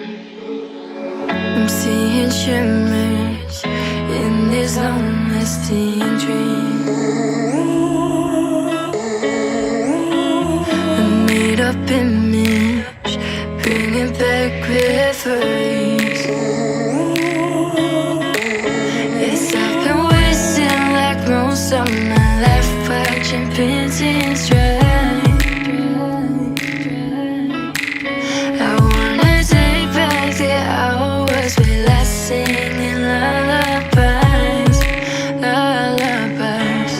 I'm seeing shimmers in these long-lasting dreams. A made-up image, bringing back reveries. Yes, I've been wasting like most of my life, watching paintings dry. I wanna take back the hours we last singing lullabies, lullabies.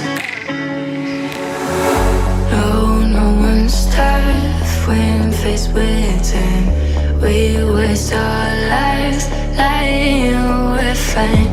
No one's tough when faced with time. We waste our lives lying we're fine.